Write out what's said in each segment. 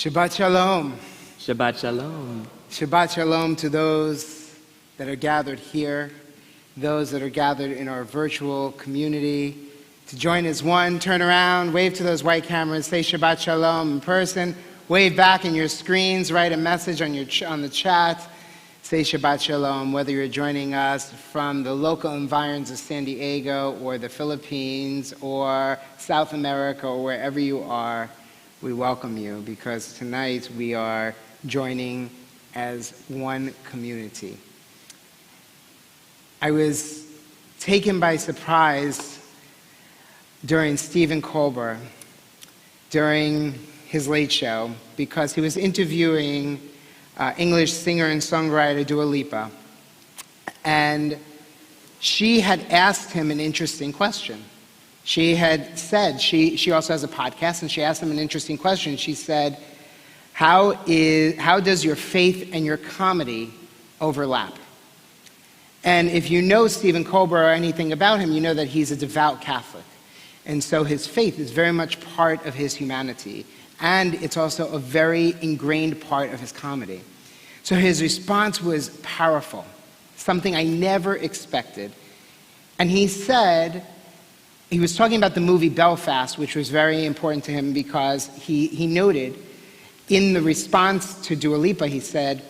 Shabbat Shalom. Shabbat Shalom. Shabbat Shalom to those that are gathered here, those that are gathered in our virtual community. To join as one, turn around, wave to those white cameras, say Shabbat Shalom in person, wave back in your screens, write a message on the chat, say Shabbat Shalom, whether you're joining us from the local environs of San Diego or the Philippines or South America or wherever you are. We welcome you because tonight we are joining as one community. I was taken by surprise during Stephen Colbert, during his late show, because he was interviewing English singer and songwriter Dua Lipa, and she had asked him an interesting question. She had said, she also has a podcast, and she asked him an interesting question. She said, how does your faith and your comedy overlap? And if you know Stephen Colbert or anything about him, you know that he's a devout Catholic. And so his faith is very much part of his humanity. And it's also a very ingrained part of his comedy. So his response was powerful, something I never expected. And he said, he was talking about the movie Belfast, which was very important to him because he noted in the response to Dua Lipa, he said,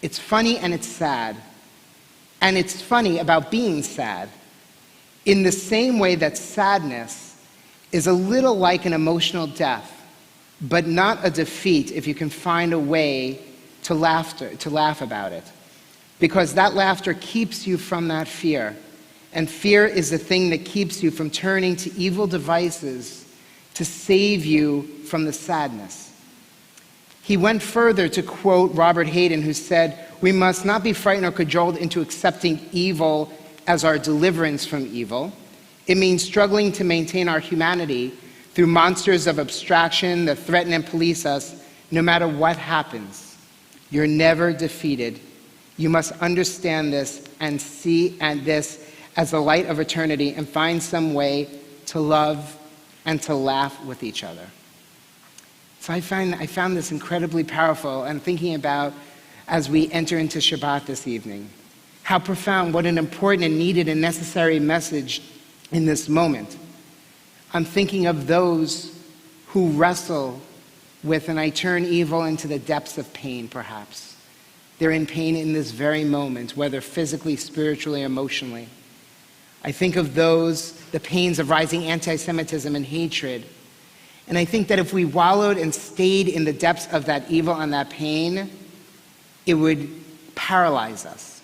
it's funny and it's sad. And it's funny about being sad in the same way that sadness is a little like an emotional death, but not a defeat if you can find a way to laugh about it. Because that laughter keeps you from that fear. And fear is the thing that keeps you from turning to evil devices to save you from the sadness. He went further to quote Robert Hayden, who said, "We must not be frightened or cajoled into accepting evil as our deliverance from evil. It means struggling to maintain our humanity through monsters of abstraction that threaten and police us no matter what happens. You're never defeated. You must understand this and see this as the light of eternity and find some way to love and to laugh with each other." So I found this incredibly powerful, and thinking about as we enter into Shabbat this evening, how profound, what an important and needed and necessary message in this moment. I'm thinking of those who wrestle with, and I turn evil into the depths of pain, perhaps. They're in pain in this very moment, whether physically, spiritually, emotionally. I think of the pains of rising anti-Semitism and hatred. And I think that if we wallowed and stayed in the depths of that evil and that pain, it would paralyze us.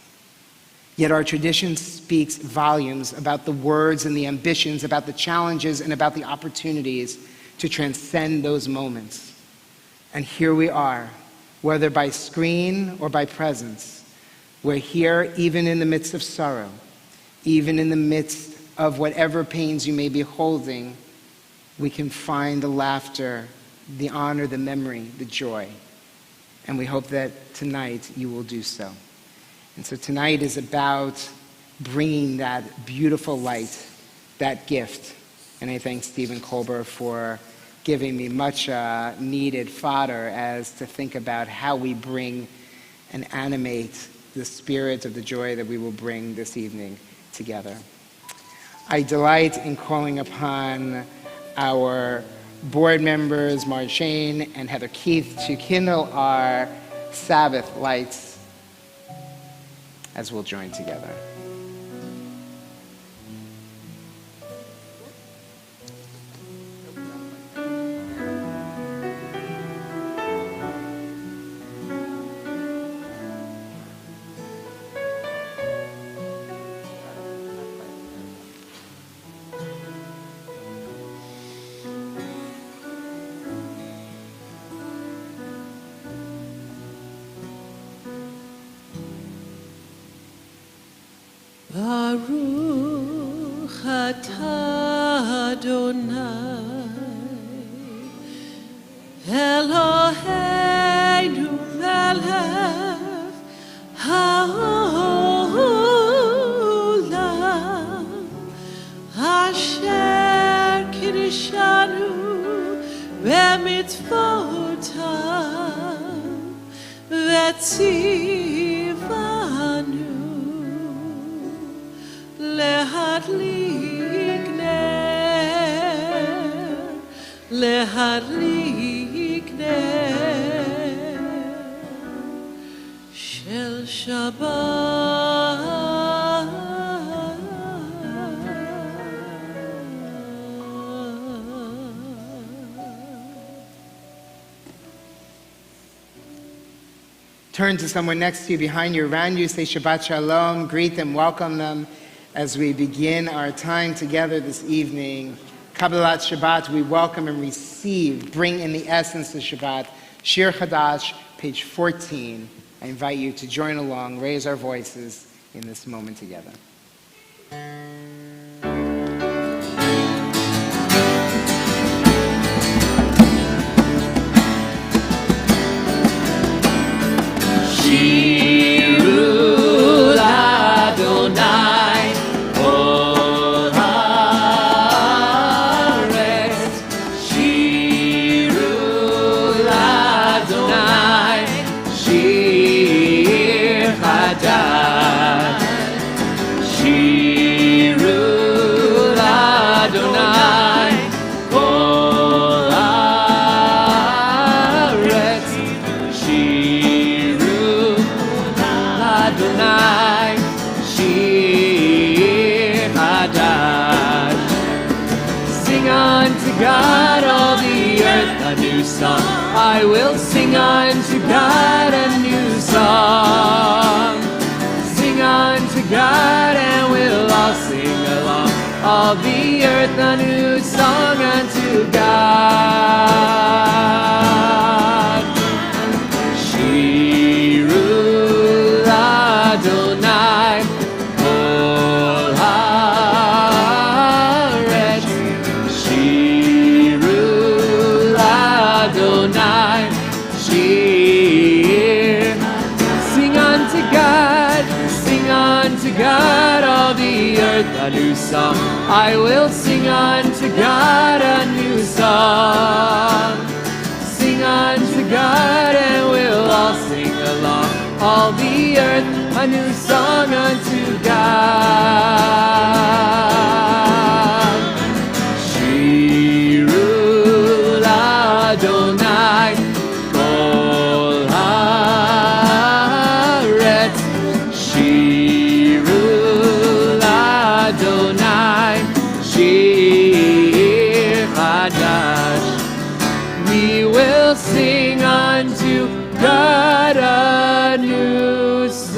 Yet our tradition speaks volumes about the words and the ambitions, about the challenges and about the opportunities to transcend those moments. And here we are, whether by screen or by presence. We're here even in the midst of sorrow, even in the midst of whatever pains you may be holding. We can find the laughter, the honor, the memory, the joy. And we hope that tonight you will do so. And so tonight is about bringing that beautiful light, that gift. And I thank Stephen Kolber for giving me much needed fodder as to think about how we bring and animate the spirit of the joy that we will bring this evening together. I delight in calling upon our board members, Marjane and Heather Keith, to kindle our Sabbath lights as we'll join together. Baruch atah Adonai Eloheinu melech haolam asher kiddushanu b'mitzvotav v'tzivanu להדליק נר של שבת. Turn to someone next to you, behind you, around you, say Shabbat Shalom, greet them, welcome them. As we begin our time together this evening, Kabbalat Shabbat, we welcome and receive, bring in the essence of Shabbat, Shir Chadash, page 14. I invite you to join along, raise our voices in this moment together. God, all the earth a new song. I will sing unto God a new song. Sing unto God and we'll all sing along. All the earth a new song unto God. earth a new song. I will sing unto God a new song. Sing unto God and we'll all sing along. All the earth a new song unto God. Shiru Adonai kol haaretz. Shiru Adonai shir chadash. We will sing unto God a new song.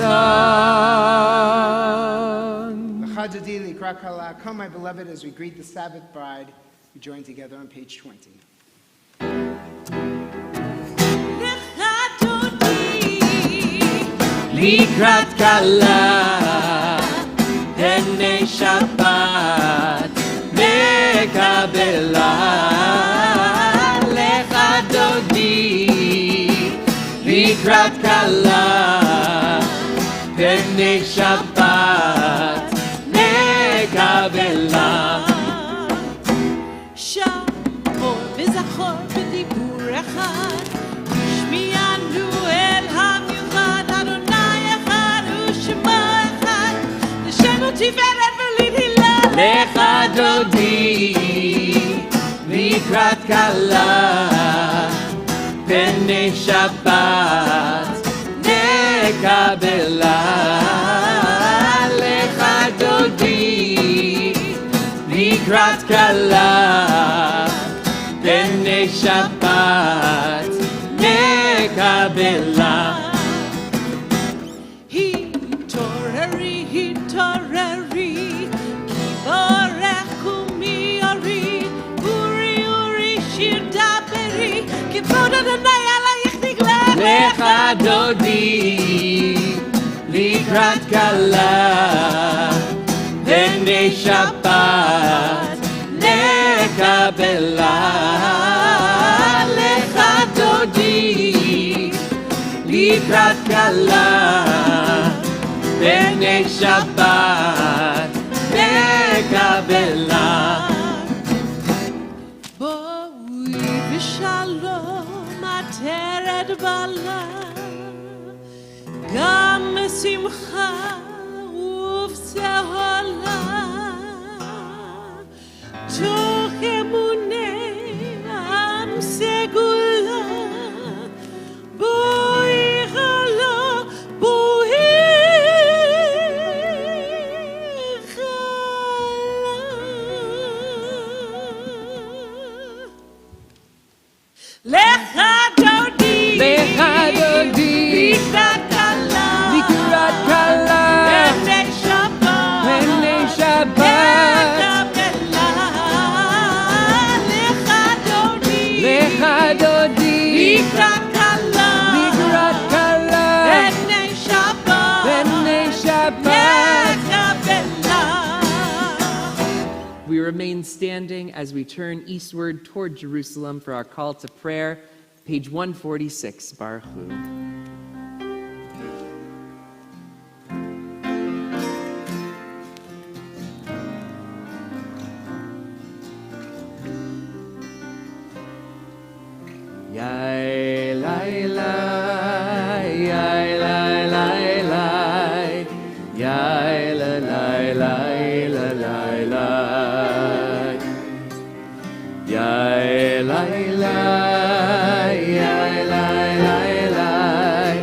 Come, my beloved, as we greet the Sabbath bride, we join together on page 20. Likrat kala, pnei Shabbat, mekabela. Lecha dodi, likrat kala, pnei Shabbat, mekabela. שמור וזכור בדיבור אחד, השמיענו אל המיוחד, אדוני אחד ושמו אחד, לשם תפארת ולתהילה. לך דודי לקראת כלה, פני שבת נקבלה. לך דודי לקראת כלה, פני שבת נקבלה. התעוררי, התעוררי, כבורך קומי אורי, אורי אורי שיר דברי, כבוד אדוני עלייך נגלה. לך דודי לקראת כלה, פני שבת נקבלה. לך דודי לקראת כלה, פני שבת נקבלה. בואי בשלום עטרת בעלה, גם בשמחה ובשהלה, תוך אמוני עם סגולה. בואי חלה, בואי לך דודי, לך דודי לקראת כלה, לקראת כלה, פני שבת, פני שבת נקבלה. לך דודי, לך דודי לקראת כלה, לקראת כלה, פני שבת, פני שבת. נקבלה. We remain standing as we turn eastward toward Jerusalem for our call to prayer. Page 146, Baruch Hu. Yai lai lai, yai lai lai lai, yai la lai lai la lai lai, yai lai lai, yai lai lai lai,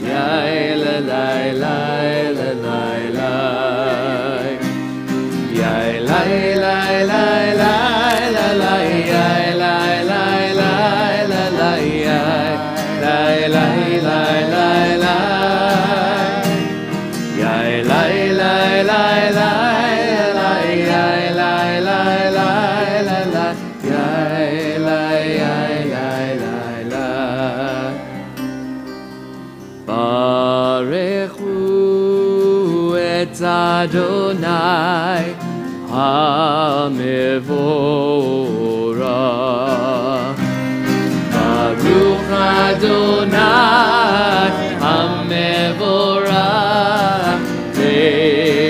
yai la lai lai la lai lai, yai lai lai lai lai la lai, yai lai lai lai la lai, yai lai lai lai lai lai, yai lai lai lai lai la, yai lai lai lai la la, yai lai yai lai lai lai. Barechu et Adonai HaMevorach. Baruch Adonai HaMevorach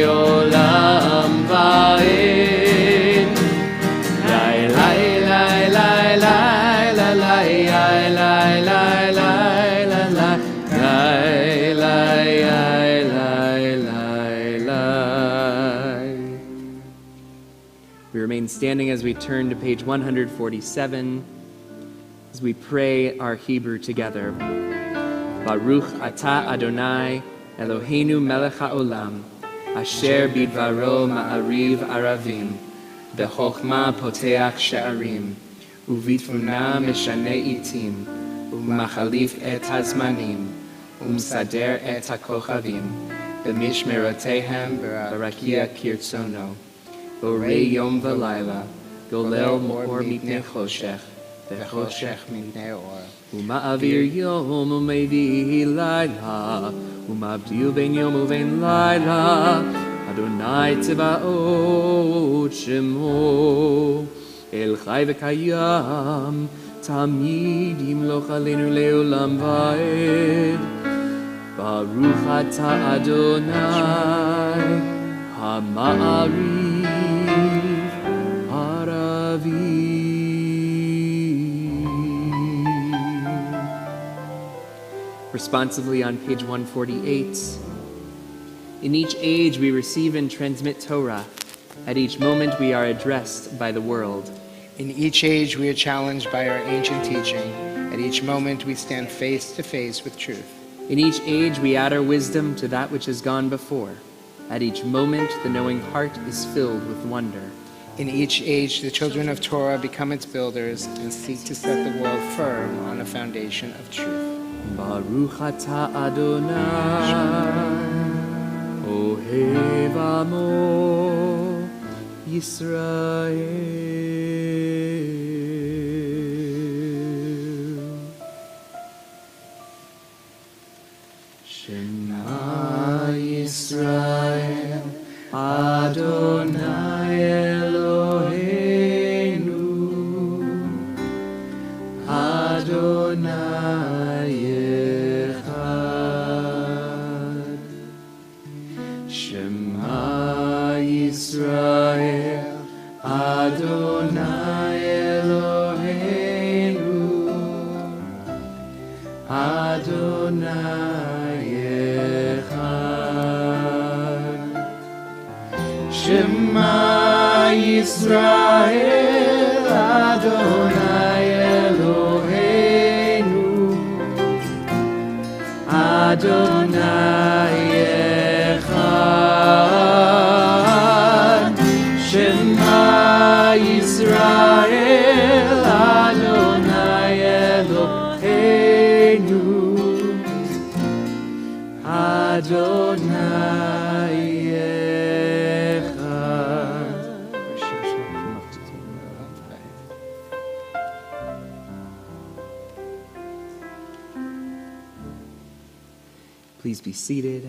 Le'olam remain standing as we turn to page 147 as we pray our Hebrew together. Baruch atah Adonai Eloheinu melech haolam asher bidvaro ma'ariv aravim b'chokhmah poteach she'arim ובתבונה משנה עיתים, ומחליף את הזמנים, ומסדר את הכוכבים, במשמרותיהם ברקיע כרצונו. בורא יום ולילה, גולל אור מפני חושך, וחושך מפני אור. ומעביר יום ומביא לילה, ומבדיל בין יום ובין לילה, אדוני צבאות שמו. אל חי וקיים, תמיד ימלוך עלינו לעולם ועד. ברוך אתה אדוני, המעריב ערבים. Responsively on page 148. In each age we receive and transmit Torah. At each moment we are addressed by the world. In each age we are challenged by our ancient teaching. At each moment we stand face to face with truth. In each age we add our wisdom to that which has gone before. At each moment the knowing heart is filled with wonder. In each age the children of Torah become its builders and seek to set the world firm on a foundation of truth. Baruch atah Adonai, Ohev Amo Yisrael. Shema Yisrael, Adonai Eloheinu, Adonai Echad. Shema Yisrael, Adonai Eloheinu, Adonai Echad. Shema Yisrael, Adonai Eloheinu, Adonai Echad. Shema Yisrael, Adonai Eloheinu, Adonai Echad. Please be seated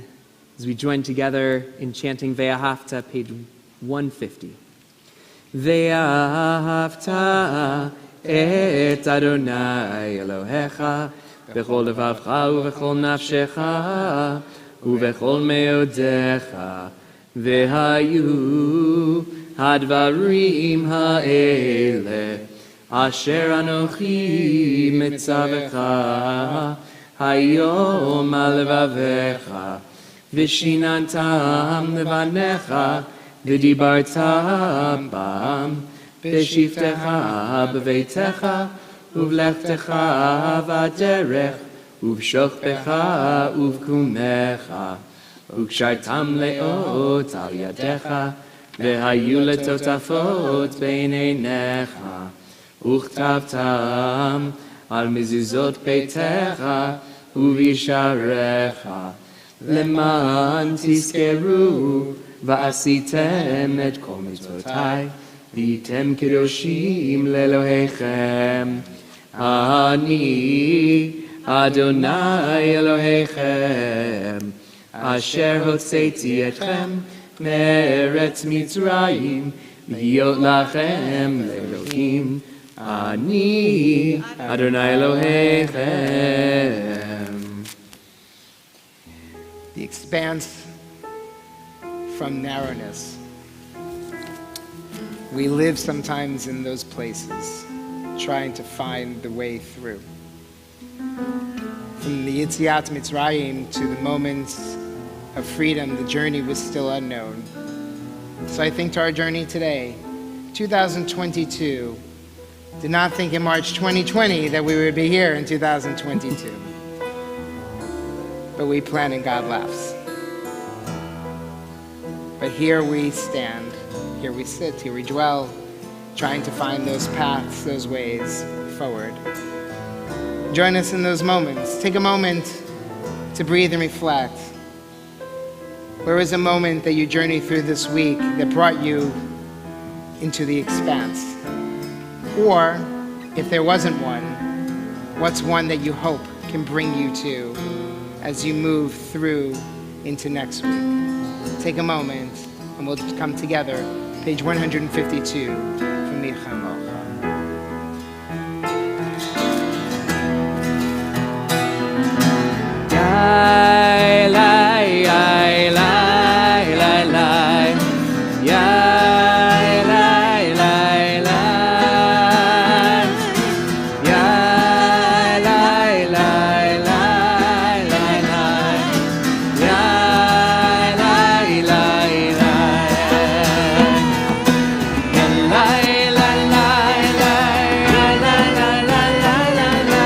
as we join together in chanting Ve'ahavta, page 150. Ve'ahavta et Adonai Elohecha b'chol levavcha u'b'chol nafshecha u'b'chol meodecha ve'hayu hadvarim ha'ele asher anochi mitzavecha hayom al levavecha v'shinantam levanecha v'dibarta bam b'shiftecha b'veitecha uvlechtecha v'aderech uv'shochbecha uv'kumecha uv'kshartam le'ot al yadecha v'hayu letotafot bein einecha uchtavtam al mezuzot beitecha uv'yisharecha leman tizkeru v'asitem et kol mitzvotai v'yitem kedoshim le'elohechem ani Adonai Elohechem asher hotzeiti etchem me'eretz Mitzrayim v'yot lachem le'elohim ani Adonai Elohechem. The expanse from narrowness. We live sometimes in those places, trying to find the way through. From the Yetziat Mitzrayim to the moments of freedom, the journey was still unknown. So I think to our journey today, 2022. Did not think in March 2020 that we would be here in 2022. But we plan and God laughs. But here we stand, here we sit, here we dwell, trying to find those paths, those ways forward. Join us in those moments. Take a moment to breathe and reflect. Where was a moment that you journeyed through this week that brought you into the expanse? Or, if there wasn't one, what's one that you hope can bring you to as you move through into next week? Take a moment and we'll come together. Page 152 from Micha Mocha. Lai, lai, lai, lai, lai, lai. Yai, lai, lai, lai. Yai, lai, lai, lai, lai, lai. Yai, lai, lai, lai. Yai, lai, lai, lai, lai, lai, lai, lai, lai.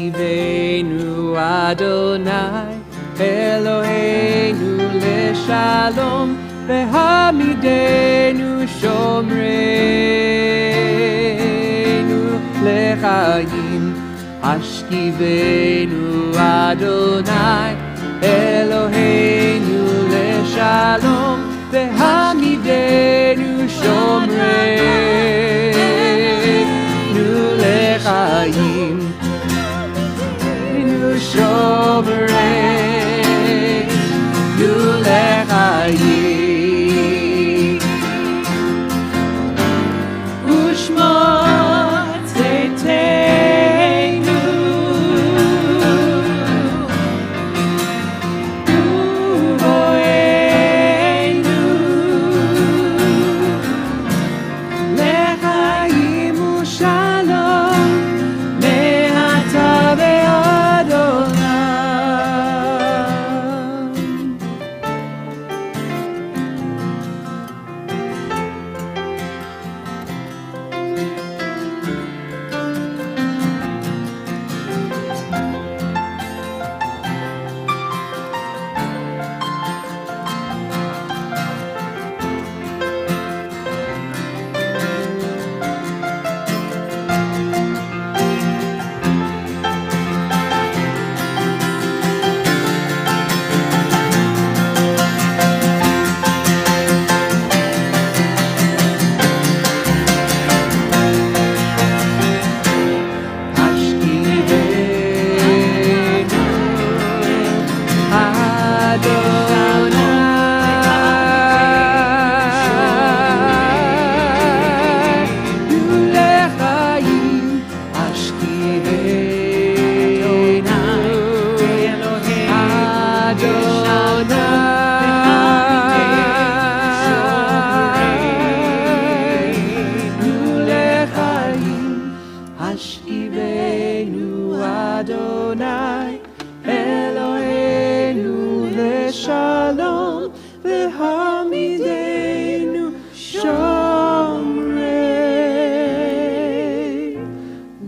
Ashkivenu Adonai Eloheinu leshalom Vehamidenu shomreinu lechayim Ashkivenu Adonai Eloheinu leshalom Vehamidenu shomreinu lechayim Shomerenu lechayim Ushmot zetenu Uvoenu lechayim ushalom Eloheinu Adonai, Eloheinu leshalom, v'hamidenu shomrei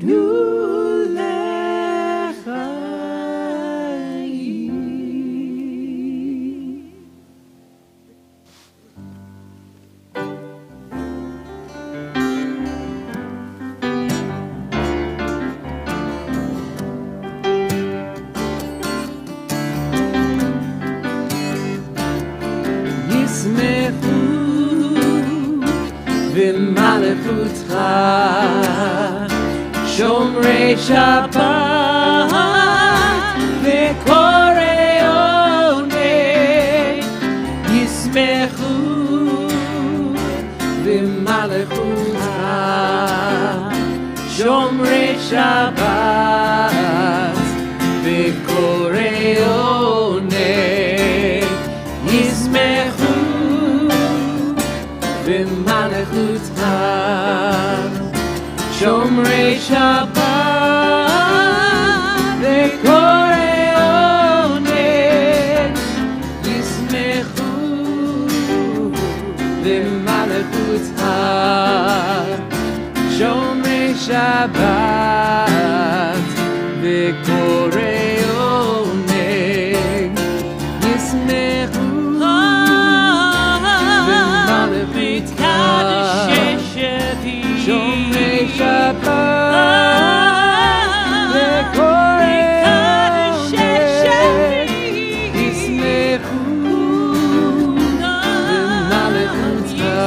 nu lechayim. ישמחו במלכותך שומרי שבת וקוראי עונג. ישמחו במלכותך שומרי שבת וקוראי עונג. ישמחו במלכותך שומרי שבת וקוראי עונג. ישמחו במלכותך שומרי שבת וקוראי עונג. ישמחו שומרי שבת וקוראי עונג. ישמחו במלכותך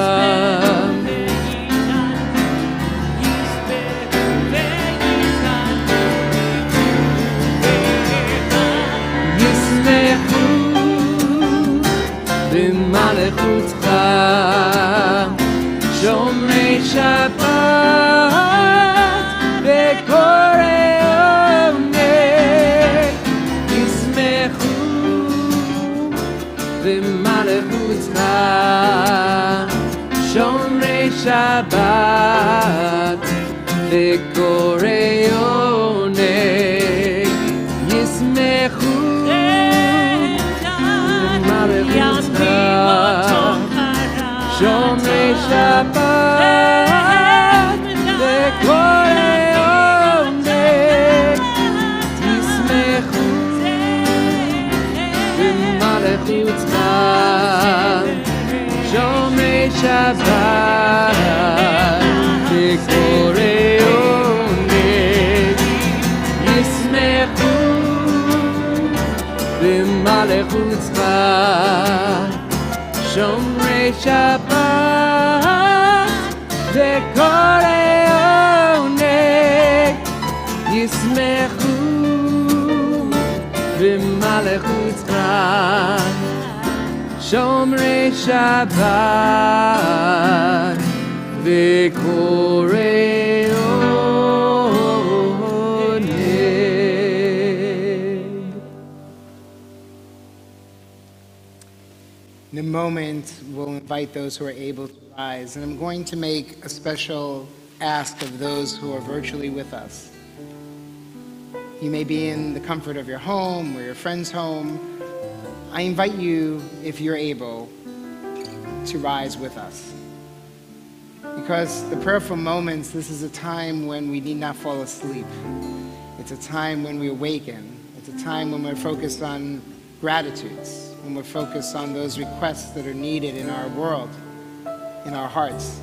ישמחו במלכותך שומרי שבת וקוראי עונג. ישמחו במלכותך שומרי שבת וקוראי עונג. ישמחו במלכותך שומרי שבת וקוראי עונג. ישמחו במלכותך שומרי שבת וקוראי עונג. ישמחו במלכותך שומרי שבת וקוראי עונג. ישמחו במלכותך שומרי שבת וקוראי עונג. In a moment, we'll invite those who are able to rise, and I'm going to make a special ask of those who are virtually with us. You may be in the comfort of your home or your friend's home. I invite you, if you're able, to rise with us. Because the prayerful moments, this is a time when we need not fall asleep. It's a time when we awaken. It's a time when we're focused on gratitudes, when we're focused on those requests that are needed in our world, in our hearts.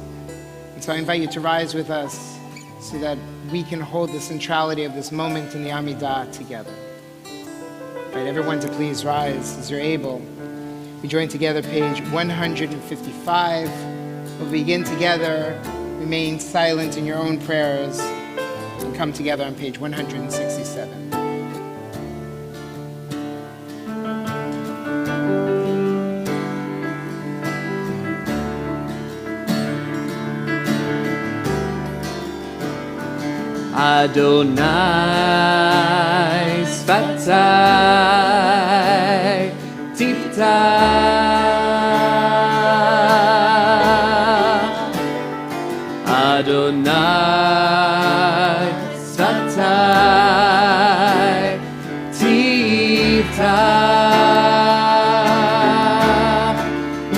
And so I invite you to rise with us so that we can hold the centrality of this moment in the Amidah together. I invite everyone to please rise as you're able. We join together page 155. We'll begin together, remain silent in your own prayers, and come together on page 167. Adonai Sfatai Tiftach Adonai Sfatai tiftach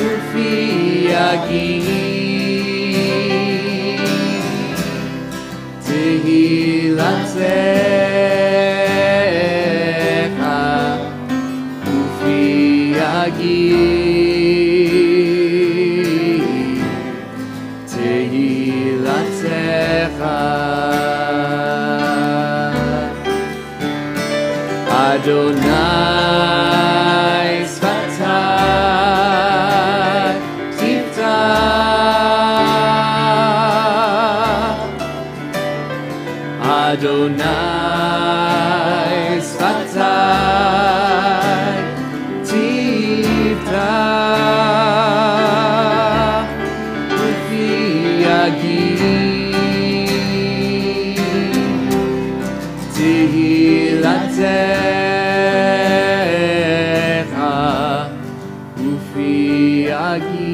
ufi yagid tehilatzecha ufi yagid tehilatzecha Adonai sfatai tiftach Adonai sfatai tiftach ufi yagid tehilatzecha ufi yagid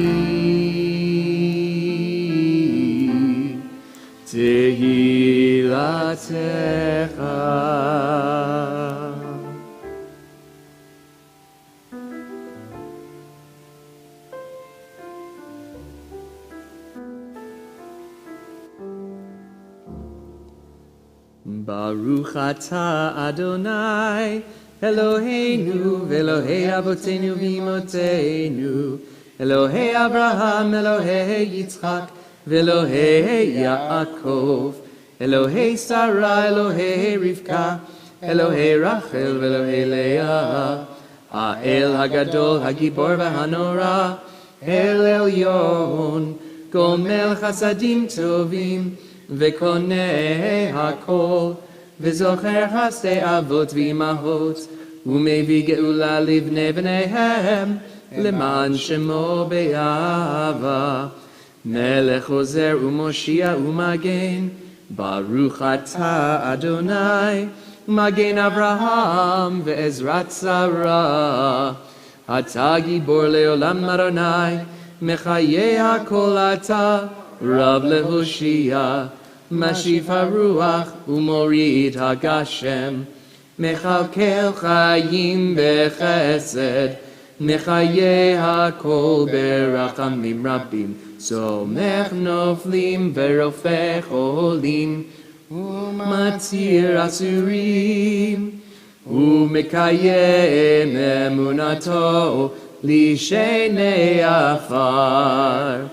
tehilatzecha. Baruch atah Adonai Eloheinu v'Elohei Avotenu v'Imotenu Elohei Abraham Elohei Yitzchak v'Elohei Yaakov Elohei Sarah Elohei Rivka Elohei Rachel v'Elohei Leah Ha'el Hagadol Hagibor v'Hanora El Elyon Gomel Chasadim Tovim וקונה הכל, וזוכר חסדי אבות ואימהות, ומביא גאולה לבני בניהם, למען שמו באהבה. מלך עוזר ומושיע ומגן, ברוך אתה אדוני, מגן אברהם ועזרת שרה. אתה גיבור לעולם אדוני, מחיה הכל אתה, רב להושיע. משיב הרוח ומוריד הגשם, מכלכל חיים בחסד, מחיה הכל ברחמים רבים, סומך נופלים ורופא חולים, ומתיר אסורים, ומקיים אמונתו לשני עפר.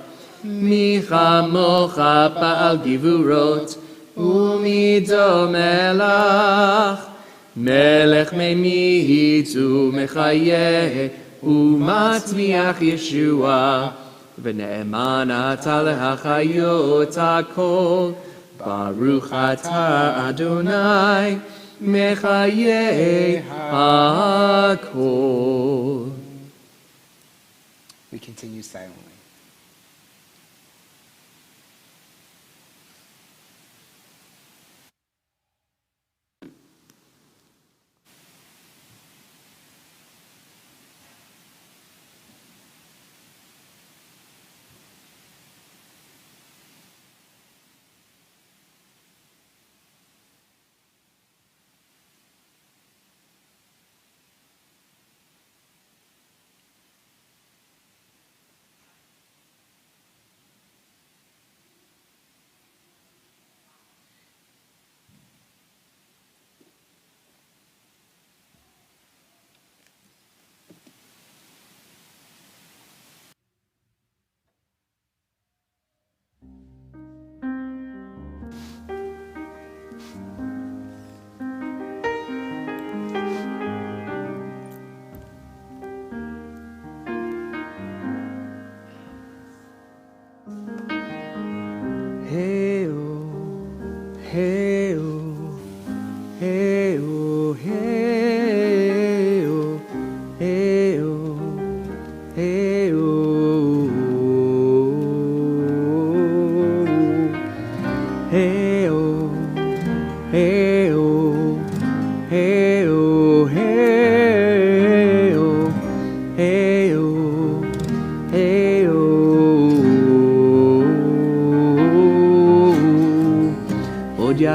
מי כמוך פעל גבורות, ומידו מלך, מלך ממית ומחיה, ומצמיח ישועה, ונאמן אתה להחיות הכל, ברוך אתה אדוני, מחיה הכל. We continue silently.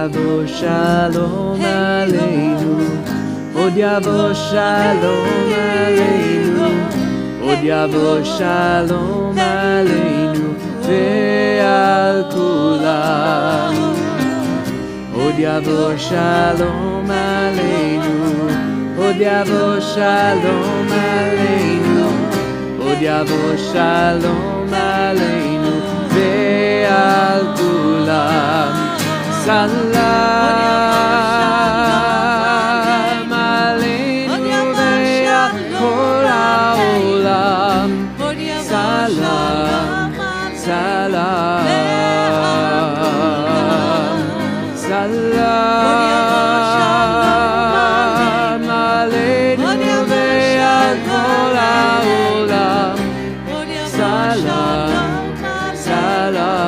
yavo shalom aleinu, od yavo shalom aleinu, od yavo shalom aleinu ve'al kulam. Od yavo shalom aleinu, od yavo shalom aleinu, od yavo shalom aleinu ve'al kulam. Salam aleinu ve'al kol ha'olam. Salam, salam, salam aleinu ve'al kol ha'olam. Salam, salam.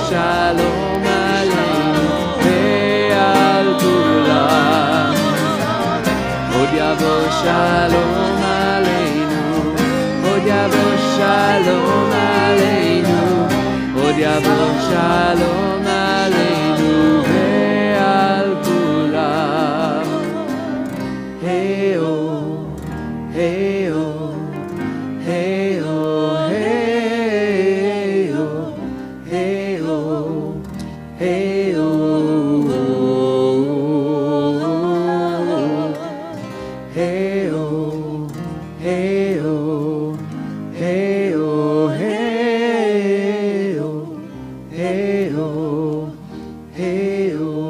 Shalom aleinu ve'al kulam. Od yavo shalom aleinu, od yavo shalom aleinu, od yavo shalom aleinu ve'al kulam. Hey oh, hey oh, hey oh, hey oh. Hey oh, hey oh, hey oh, hey oh, hey oh, hey oh, hey oh, hey oh.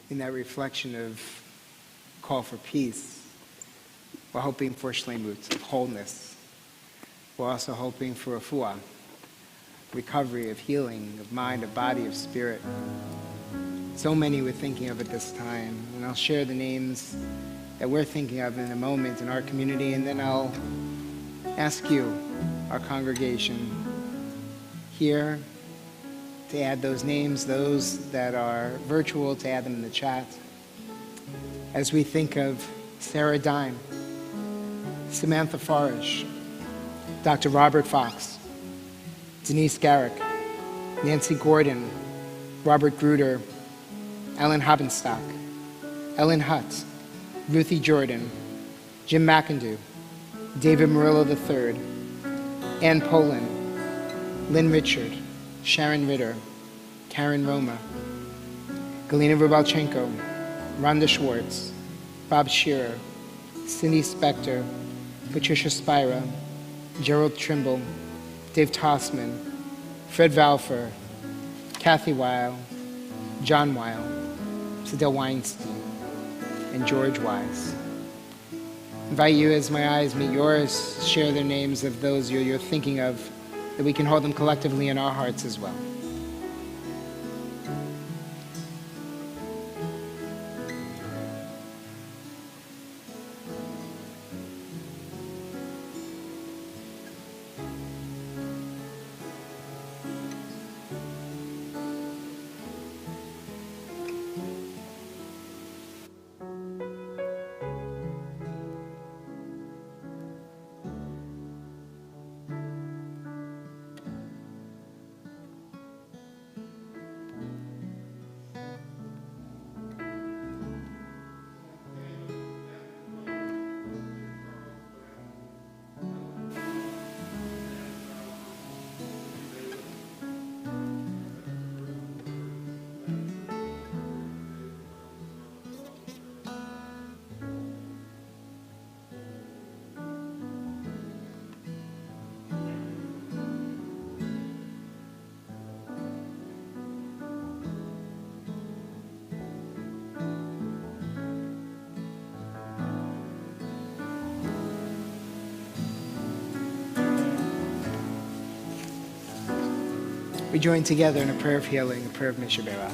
In that reflection of call for peace, we're hoping for shlemut, of wholeness. We're also hoping for refuah, recovery, of healing, of mind, of body, of spirit. So many we're thinking of at this time. And I'll share the names that we're thinking of in a moment in our community, and then I'll ask you, our congregation, here to add those names, those that are virtual, to add them in the chat. As we think of Sarah Dime, Samantha Farish, Dr. Robert Fox, Denise Garrick, Nancy Gordon, Robert Gruder, Ellen Habenstock, Ellen Hutt, Ruthie Jordan, Jim McIndoe, David Murillo III, Ann Poland, Lynn Richard, Sharon Ritter, Karen Roma, Galina Rubalchenko, Rhonda Schwartz, Bob Shearer, Cindy Spector, Patricia Spira, Gerald Trimble, Dave Tossman, Fred Valfer, Kathy Weil, John Weil, Sadell Weinstein, and George Wise. Invite you, as my eyes meet yours, share their names of those you're thinking of, that we can hold them collectively in our hearts as well. we join together in a prayer of healing, a prayer of Mishabera.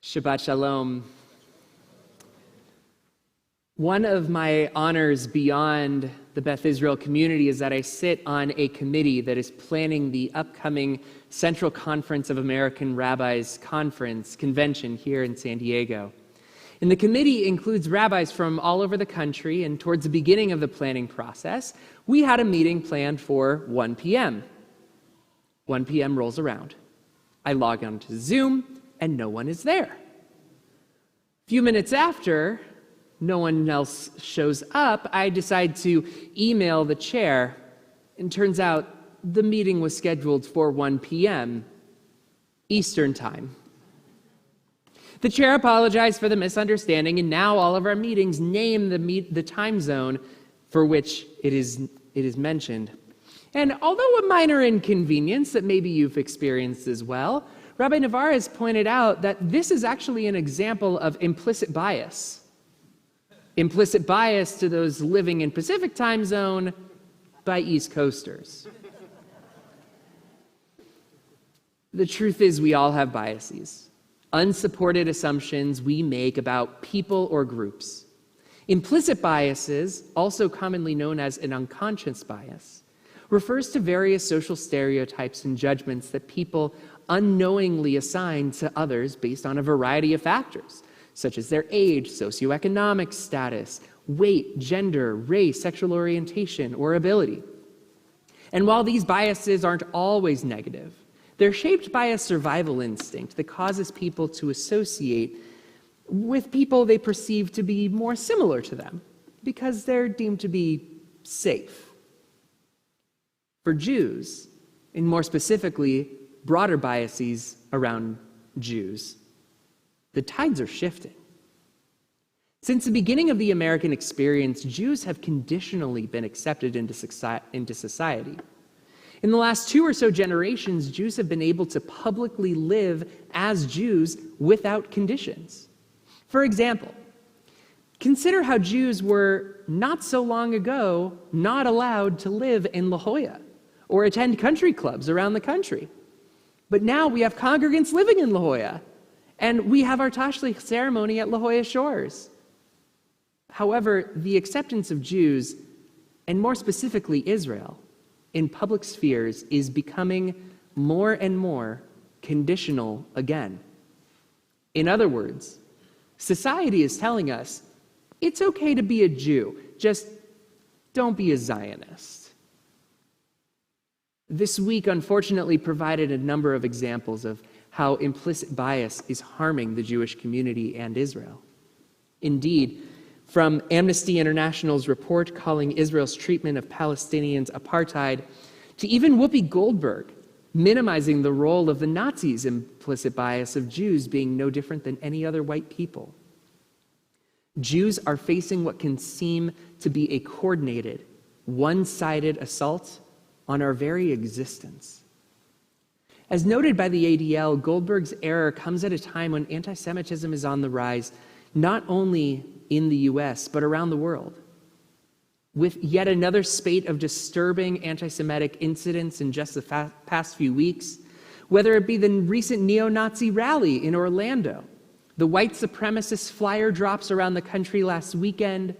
Shabbat Shalom. One of my honors beyond the Beth Israel community is that I sit on a committee that is planning the upcoming Central Conference of American Rabbis convention here in San Diego. And the committee includes rabbis from all over the country, and towards the beginning of the planning process, we had a meeting planned for 1 p.m. 1 p.m. rolls around. I log on to Zoom, and no one is there. A few minutes after, no one else shows up, I decide to email the chair, and turns out the meeting was scheduled for 1 p.m. Eastern Time. The chair apologized for the misunderstanding, and now all of our meetings name the time zone for which it is mentioned. And although a minor inconvenience that maybe you've experienced as well, Rabbi Navarez pointed out that this is actually an example of implicit bias. Implicit bias to those living in Pacific time zone by East Coasters. The truth is we all have biases, unsupported assumptions we make about people or groups. Implicit biases, also commonly known as an unconscious bias, refers to various social stereotypes and judgments that people unknowingly assign to others based on a variety of factors, such as their age, socioeconomic status, weight, gender, race, sexual orientation, or ability. And while these biases aren't always negative, they're shaped by a survival instinct that causes people to associate with people they perceive to be more similar to them because they're deemed to be safe. For Jews, and more specifically, broader biases around Jews, the tides are shifting. Since the beginning of the American experience, Jews have conditionally been accepted into society. In the last 2 or so generations, Jews have been able to publicly live as Jews without conditions. For example, Consider how Jews were, not so long ago, not allowed to live in La Jolla or attend country clubs around the country. But now we have congregants living in La Jolla, and we have our Tashlich ceremony at La Jolla Shores. However, the acceptance of Jews, and more specifically Israel, in public spheres is becoming more and more conditional again. In other words, society is telling us, it's okay to be a Jew, just don't be a Zionist. This week, unfortunately, provided a number of examples of how implicit bias is harming the Jewish community and Israel. Indeed, from Amnesty International's report calling Israel's treatment of Palestinians apartheid, to even Whoopi Goldberg minimizing the role of the Nazis' implicit bias of Jews being no different than any other white people. Jews are facing what can seem to be a coordinated, one-sided assault on our very existence. As noted by the ADL, Goldberg's error comes at a time when anti-Semitism is on the rise, not only in the US, but around the world. With yet another spate of disturbing anti-Semitic incidents in just the past few weeks, whether it be the recent neo-Nazi rally in Orlando, the white supremacist flyer drops around the country last weekend,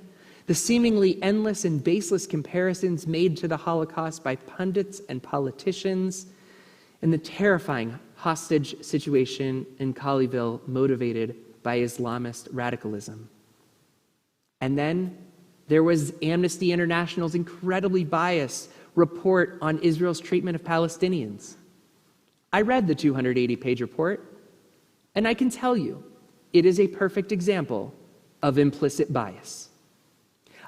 the seemingly endless and baseless comparisons made to the Holocaust by pundits and politicians, and the terrifying hostage situation in Colleyville motivated by Islamist radicalism. And then there was Amnesty International's incredibly biased report on Israel's treatment of Palestinians. I read the 280-page report, and I can tell you, it is a perfect example of implicit bias.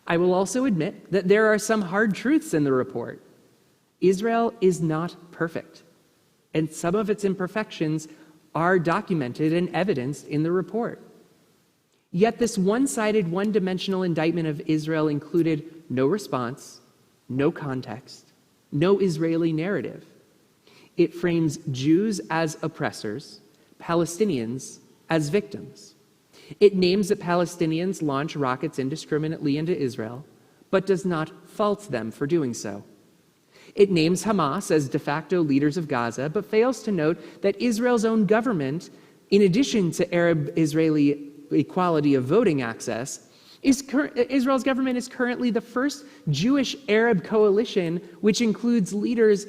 I will also admit that there are some hard truths in the report. Israel is not perfect, and some of its imperfections are documented and evidenced in the report. Yet this one-sided, one-dimensional indictment of Israel included no response, no context, no Israeli narrative. It frames Jews as oppressors, Palestinians as victims. It names that Palestinians launch rockets indiscriminately into Israel, but does not fault them for doing so. It names Hamas as de facto leaders of Gaza, but fails to note that Israel's own government, in addition to Arab-Israeli equality of voting access, Israel's government is currently the first Jewish-Arab coalition, which includes leaders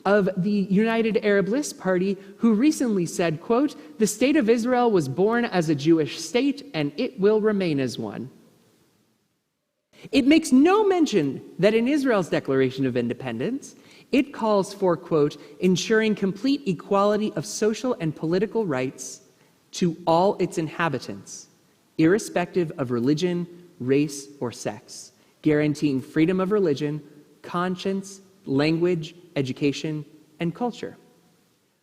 of the United Arab List Party, who recently said, quote, "The state of Israel was born as a Jewish state, and it will remain as one." It makes no mention that in Israel's Declaration of Independence, it calls for, quote, "ensuring complete equality of social and political rights to all its inhabitants, irrespective of religion, race, or sex, guaranteeing freedom of religion, conscience, language, education, and culture."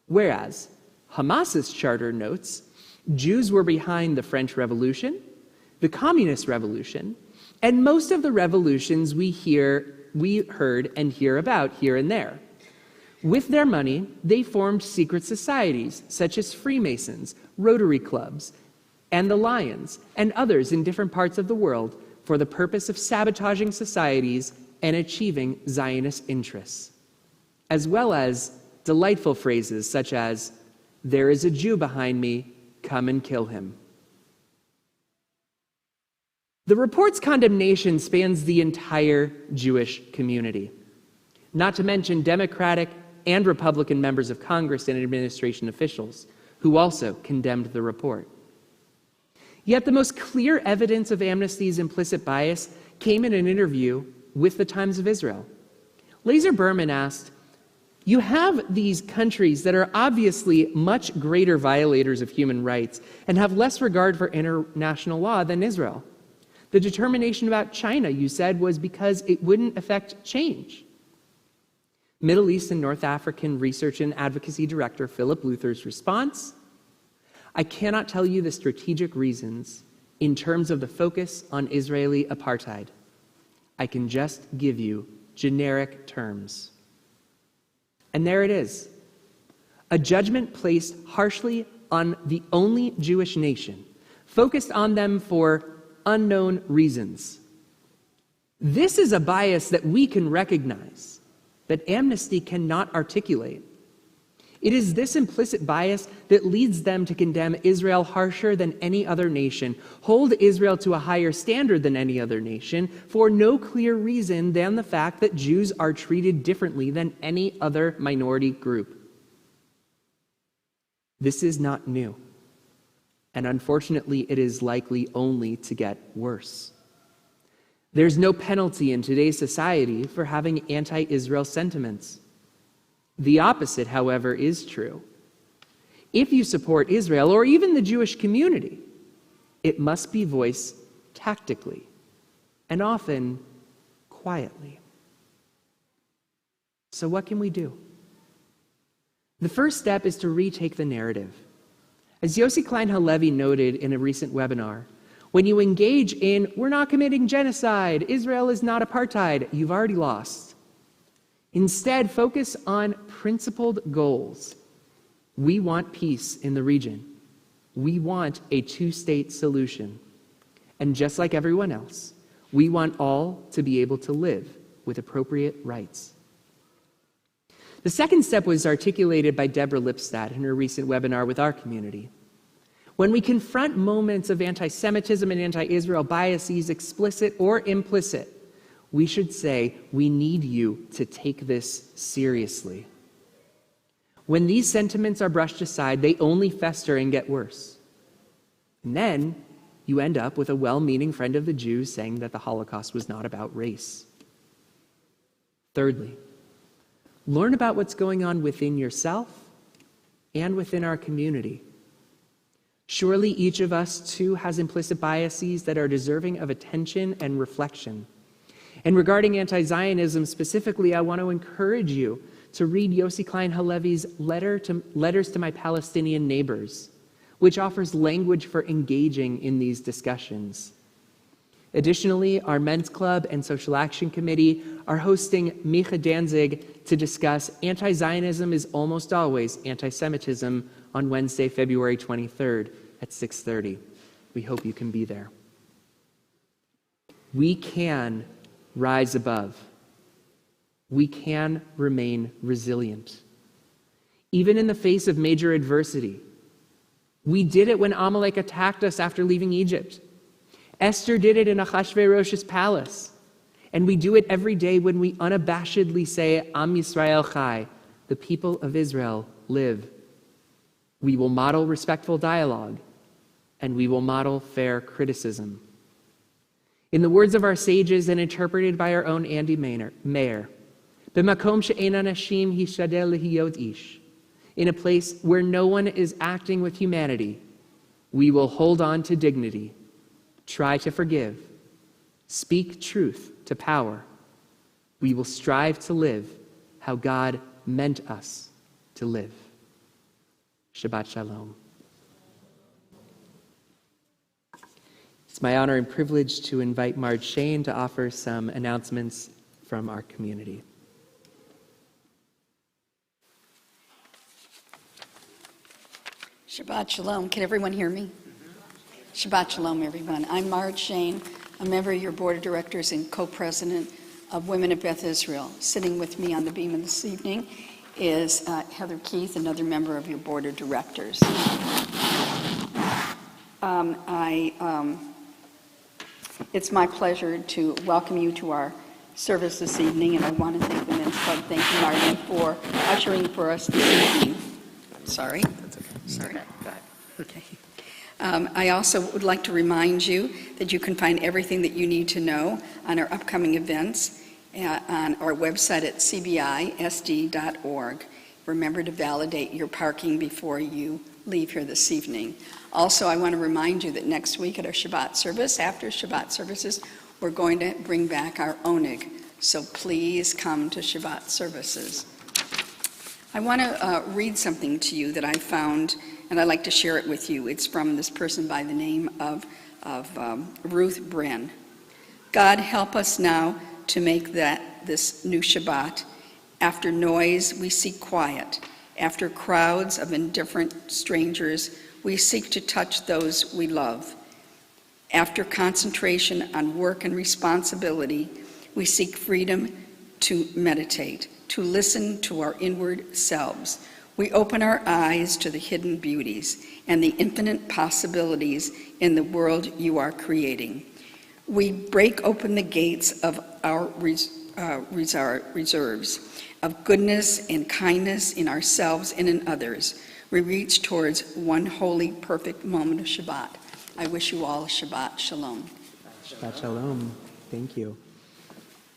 Whereas Hamas's charter notes Jews were behind the French Revolution, the Communist Revolution, and most of the revolutions we heard and hear about here and there. With their money, they formed secret societies such as Freemasons, Rotary Clubs, and the Lions, and others in different parts of the world for the purpose of sabotaging societies and achieving Zionist interests, as well as delightful phrases such as, "There is a Jew behind me, come and kill him." The report's condemnation spans the entire Jewish community, not to mention Democratic and Republican members of Congress and administration officials, who also condemned the report. Yet the most clear evidence of Amnesty's implicit bias came in an interview with the Times of Israel. Lazer Berman asked, "You have these countries that are obviously much greater violators of human rights and have less regard for international law than Israel. The determination about China, you said, was because it wouldn't affect change." Middle East and North African Research and Advocacy Director Philip Luther's response, "I cannot tell you the strategic reasons in terms of the focus on Israeli apartheid. I can just give you generic terms." And there it is, a judgment placed harshly on the only Jewish nation, focused on them for unknown reasons. This is a bias that we can recognize, but amnesty cannot articulate. It is this implicit bias that leads them to condemn Israel harsher than any other nation, hold Israel to a higher standard than any other nation, for no clear reason than the fact that Jews are treated differently than any other minority group. This is not new, and unfortunately, it is likely only to get worse. There's no penalty in today's society for having anti-Israel sentiments. The opposite, however, is true. If you support Israel, or even the Jewish community, it must be voiced tactically, and often quietly. So what can we do? The first step is to retake the narrative. As Yossi Klein Halevi noted in a recent webinar, when you engage in, we're not committing genocide, Israel is not apartheid, you've already lost. Instead, focus on principled goals. We want peace in the region. We want a two-state solution. And just like everyone else, we want all to be able to live with appropriate rights. The second step was articulated by Deborah Lipstadt in her recent webinar with our community. When we confront moments of anti-Semitism and anti-Israel biases, explicit or implicit, we should say, we need you to take this seriously. When these sentiments are brushed aside, they only fester and get worse. And then you end up with a well-meaning friend of the Jews saying that the Holocaust was not about race. Thirdly, learn about what's going on within yourself and within our community. Surely each of us, too, has implicit biases that are deserving of attention and reflection. And regarding anti-Zionism specifically, I want to encourage you to read Yossi Klein Halevi's Letters to My Palestinian Neighbors, which offers language for engaging in these discussions. Additionally, our Men's Club and Social Action Committee are hosting Micha Danzig to discuss Anti-Zionism is Almost Always Anti-Semitism on Wednesday, February 23rd at 6:30. We hope you can be there. We can rise above. We can remain resilient, even in the face of major adversity. We did it when Amalek attacked us after leaving Egypt. Esther did it in Achashverosh's palace. And we do it every day when we unabashedly say, Am Yisrael Chai, the people of Israel live. We will model respectful dialogue, and we will model fair criticism. In the words of our sages and interpreted by our own Andy Mayer, B'makom she'en anashim hishadel lehiyot ish, in a place where no one is acting with humanity, we will hold on to dignity, try to forgive, speak truth to power. We will strive to live how God meant us to live. Shabbat Shalom. It's my honor and privilege to invite Marge Shane to offer some announcements from our community. Shabbat Shalom. Can everyone hear me? Shabbat Shalom, everyone. I'm Marge Shane, a member of your board of directors and co-president of Women of Beth Israel. Sitting with me on the beam this evening is Heather Keith, another member of your board of directors. It's my pleasure to welcome you to our service this evening, and I want to thank the Men's Club. Thank you, Marty, for ushering for us this evening. Sorry. That's okay. Sorry. Okay. I also would like to remind you that you can find everything that you need to know on our upcoming events on our website at cbisd.org. Remember to validate your parking before you leave here this evening. Also, I want to remind you that next week at our Shabbat service, after Shabbat services, we're going to bring back our oneg. So please come to Shabbat services. I want to read something to you that I found, and I'd like to share it with you. It's from this person by the name of Ruth Bren. God, help us now to make this new Shabbat. After noise, we seek quiet. After crowds of indifferent strangers, we seek to touch those we love. After concentration on work and responsibility, we seek freedom to meditate, to listen to our inward selves. We open our eyes to the hidden beauties and the infinite possibilities in the world you are creating. We break open the gates of our reserves of goodness and kindness in ourselves and in others. We reach towards one holy, perfect moment of Shabbat. I wish you all a Shabbat Shalom. Shabbat Shalom. Thank you.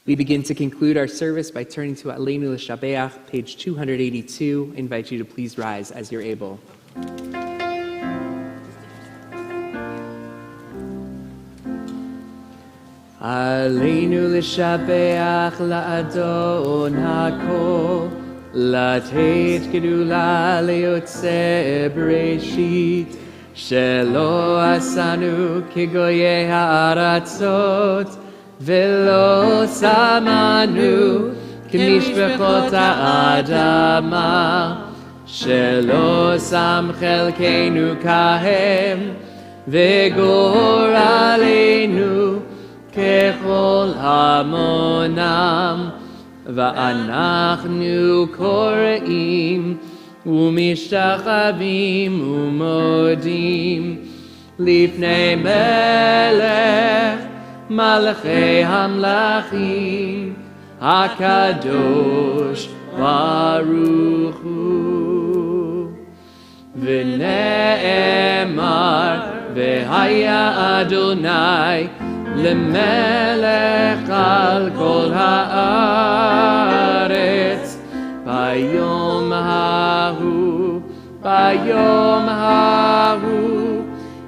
We begin to conclude our service by turning to Aleinu L'Shabeach, page 282. I invite you to please rise as you're able. Aleinu L'Shabeach La'adon HaKol, Lateit Gedula Le'yotze Bereshit, Shelo Asanu Kegoye Ha'aratzot, Velo Samanu K'mishpechot Ha'adama, Shelo Sam Chelkeinu Kahem, Vegor Aleinu Kechol Hamonam, Va'anachnu Koreim, Umishachavim Umodim, Lifnei Melech, Malachei Hamlachim, HaKadosh Baruch Hu. V'ne'emar, V'haya Adonai, Lemelech al kol haaretz, Bayom hahu,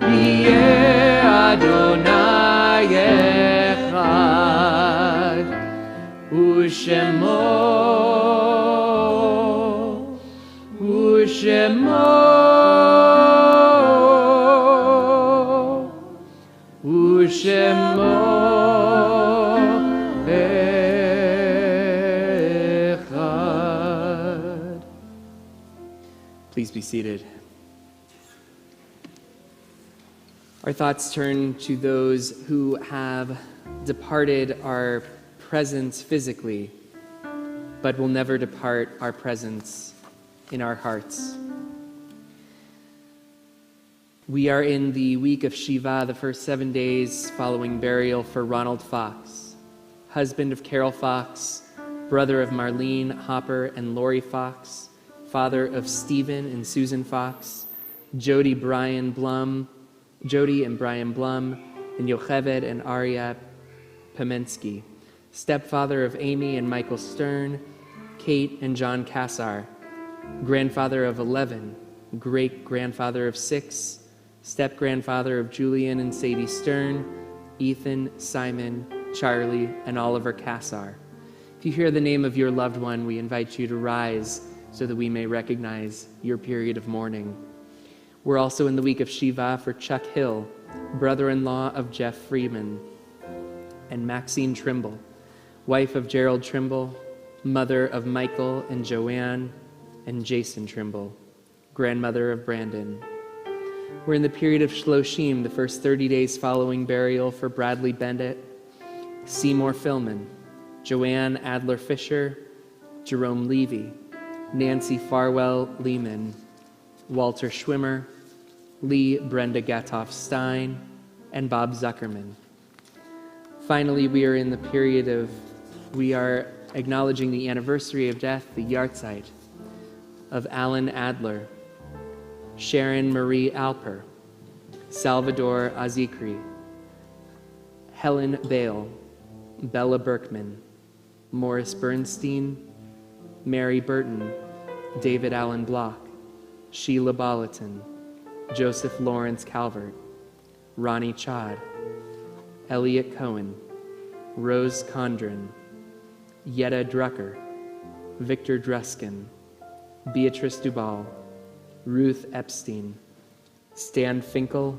Yeh Adonai echad, Ushemo, Ushemo echad. Please be seated. Our thoughts turn to those who have departed our presence physically, but will never depart our presence in our hearts. We are in the week of Shiva, the first 7 days following burial for Ronald Fox, husband of Carol Fox, brother of Marlene Hopper and Lori Fox, father of Stephen and Susan Fox, Jody and Brian Blum, and Yocheved and Aria Pemensky, stepfather of Amy and Michael Stern, Kate and John Kassar, grandfather of 11, great-grandfather of 6, step-grandfather of Julian and Sadie Stern, Ethan, Simon, Charlie, and Oliver Kassar. If you hear the name of your loved one, we invite you to rise so that we may recognize your period of mourning. We're also in the week of Shiva for Chuck Hill, brother-in-law of Jeff Freeman, and Maxine Trimble, wife of Gerald Trimble, mother of Michael and Joanne, and Jason Trimble, grandmother of Brandon. We're in the period of Shloshim, the first 30 days following burial for Bradley Bennett, Seymour Philman, Joanne Adler Fisher, Jerome Levy, Nancy Farwell Lehman, Walter Schwimmer, Lee Brenda Gatoff Stein, and Bob Zuckerman. Finally, we are in the period of, we are acknowledging the anniversary of death, the Yahrzeit, of Alan Adler, Sharon Marie Alper, Salvador Azikri, Helen Bale, Bella Berkman, Morris Bernstein, Mary Burton, David Allen Block, Sheila Bolliton, Joseph Lawrence Calvert, Ronnie Chad, Elliot Cohen, Rose Condren, Yetta Drucker, Victor Druskin, Beatrice Dubal, Ruth Epstein, Stan Finkel,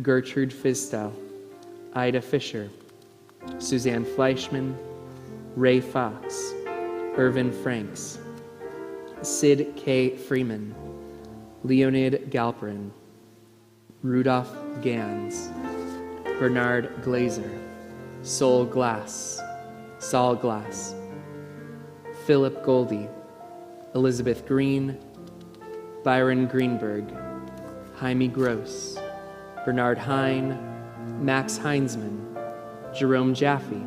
Gertrude Fistel, Ida Fisher, Suzanne Fleischman, Ray Fox, Irvin Franks, Sid K. Freeman, Leonid Galperin, Rudolph Gans, Bernard Glazer, Sol Glass, Saul Glass, Philip Goldie, Elizabeth Green, Byron Greenberg, Jaime Gross, Bernard Hine, Max Heinzman, Jerome Jaffe,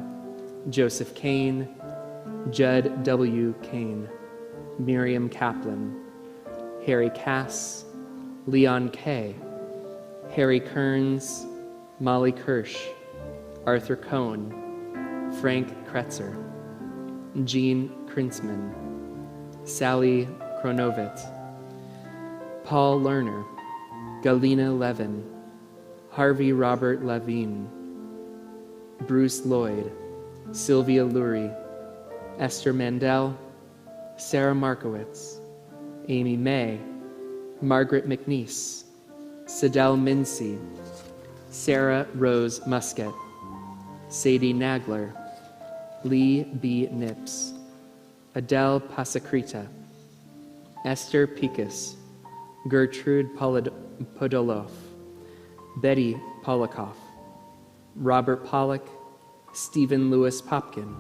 Joseph Kane, Judd W. Kane, Miriam Kaplan, Harry Cass, Leon Kay, Harry Kearns, Molly Kirsch, Arthur Cohn, Frank Kretzer, Jean Krinsman, Sally Kronovitz, Paul Lerner, Galina Levin, Harvey Robert Levine, Bruce Lloyd, Sylvia Lurie, Esther Mandel, Sarah Markowitz, Amy May, Margaret McNeese, Sidel Mincy, Sarah Rose Muscat, Sadie Nagler, Lee B. Nips, Adele Pasakrita, Esther Pikus, Gertrude Podoloff, Betty Polikoff, Robert Pollock, Stephen Lewis Popkin,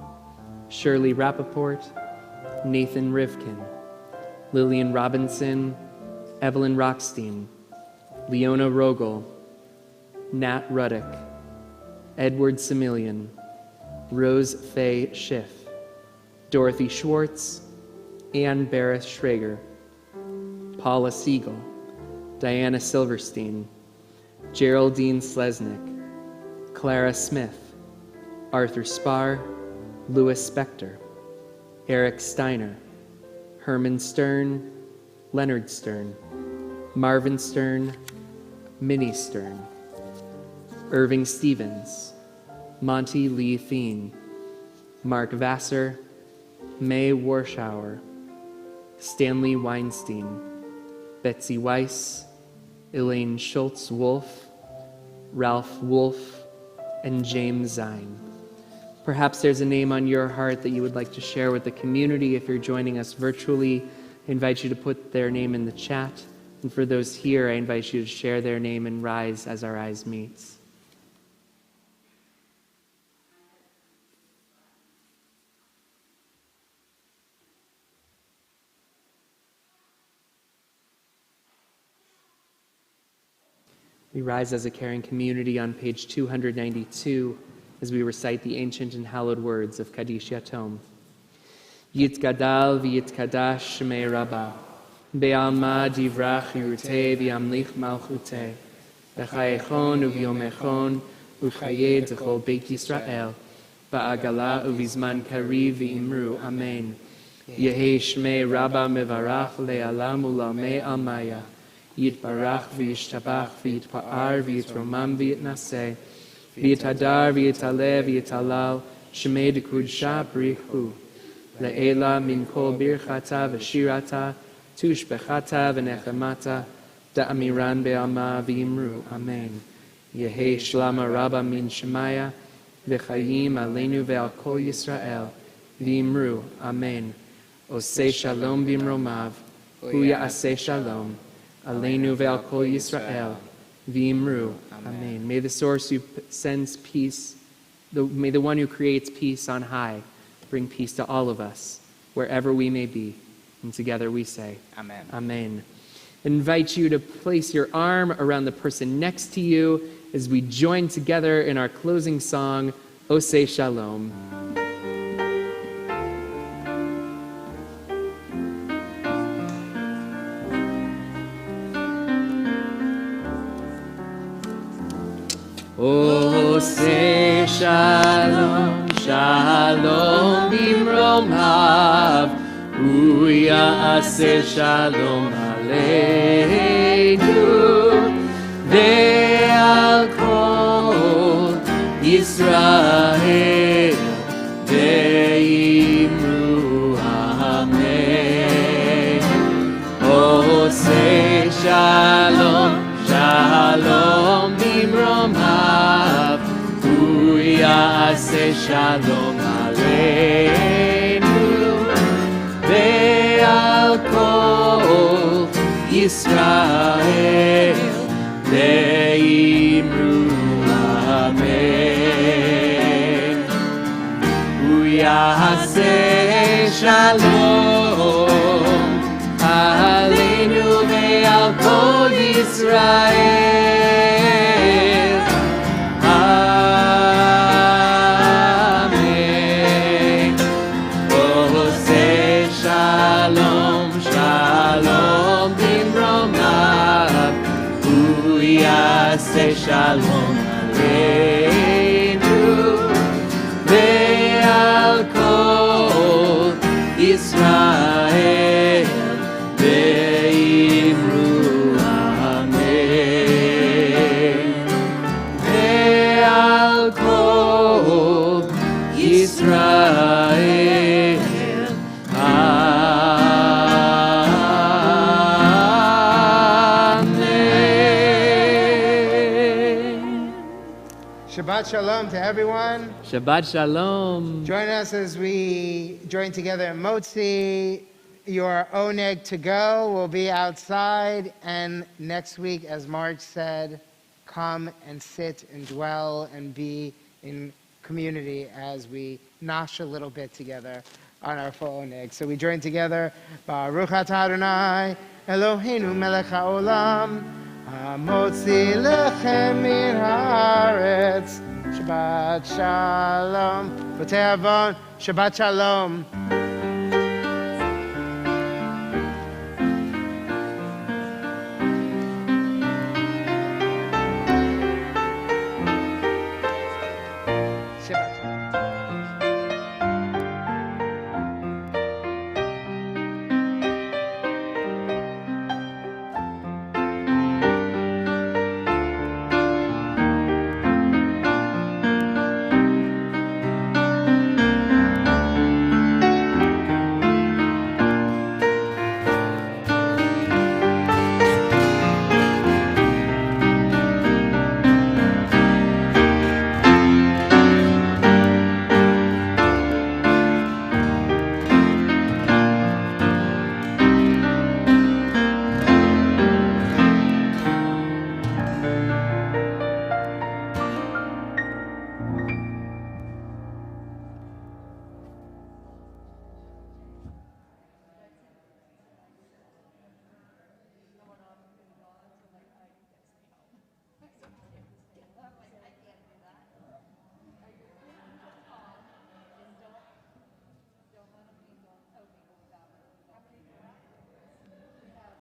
Shirley Rappaport, Nathan Rivkin, Lillian Robinson, Evelyn Rockstein, Leona Rogel, Nat Ruddick, Edward Similian, Rose Faye Schiff, Dorothy Schwartz, Ann Barris Schrager, Paula Siegel, Diana Silverstein, Geraldine Slesnick, Clara Smith, Arthur Spar, Louis Spector, Eric Steiner, Herman Stern, Leonard Stern, Marvin Stern, Minnie Stern, Irving Stevens, Monty Lee Thien, Mark Vassar, May Warschauer, Stanley Weinstein, Betsy Weiss, Elaine Schultz-Wolf, Ralph Wolf, and James Zine. Perhaps there's a name on your heart that you would like to share with the community. If you're joining us virtually, I invite you to put their name in the chat. And for those here, I invite you to share their name and rise as our eyes meet. We rise as a caring community on page 292 as we recite the ancient and hallowed words of Kaddish Yatom. Yitgadal v'yitkadash shmei Rabbah, be'alma divrach yirutei v'yamlich malchutei, b'chayechon u'v'yomechon u'chayed t'chol Beit Yisrael, ba'agala u'vizman kariv v'imru, Amen. Yehei shmei Rabbah mevarach le'alam u'lamei almaya, Yitbarach v'yishtabach v'yitpa'ar v'yitromam v'yitnaseh, v'yitadar v'yitaleh v'yitalal, shemei d'kudsha brichu, le'ela min kol birchata v'shirata, tushbechata v'nechemata, da'amiran be'alma v'yimru, Amen. Yehei shlama rabba min shemaya, v'chayim aleinu ve'al kol Yisrael, v'yimru, Amen. Oseh shalom b'imromav, hu ya'aseh shalom, Aleinu ve'al kol Yisrael, v'imru, Amen. May the source who sends peace, may the one who creates peace on high bring peace to all of us, wherever we may be. And together we say, Amen. Amen. I invite you to place your arm around the person next to you as we join together in our closing song, Oseh Shalom. Oseh shalom, shalom bimromav, hu ya'aseh shalom aleinu, ve'al kol Yisrael, ve'imru amen. Oseh shalom, shalom bimromav, hu ya'aseh shalom aleinu, ve'al kol Yisrael, ve'imru amen. יעשה שלום עלינו ועל כל ישראל. אמן. עושה שלום, שלום במרומיו, הוא יעשה שלום עלינו ועל כל ישראל, ואמרו אמן. ועל כל ישראל, amen. Shabbat Shalom to everyone. Shabbat Shalom. Join us as we join together in Motzi. Your oneg to go will be outside, and next week, as Marge said, come and sit and dwell and be in community as we nosh a little bit together on our full oneg. So we join together. Baruch atah Adonai Eloheinu melech haolam hamotzi lechem min haaretz. Shabbat Shalom. B'tei Avon, Shabbat Shalom.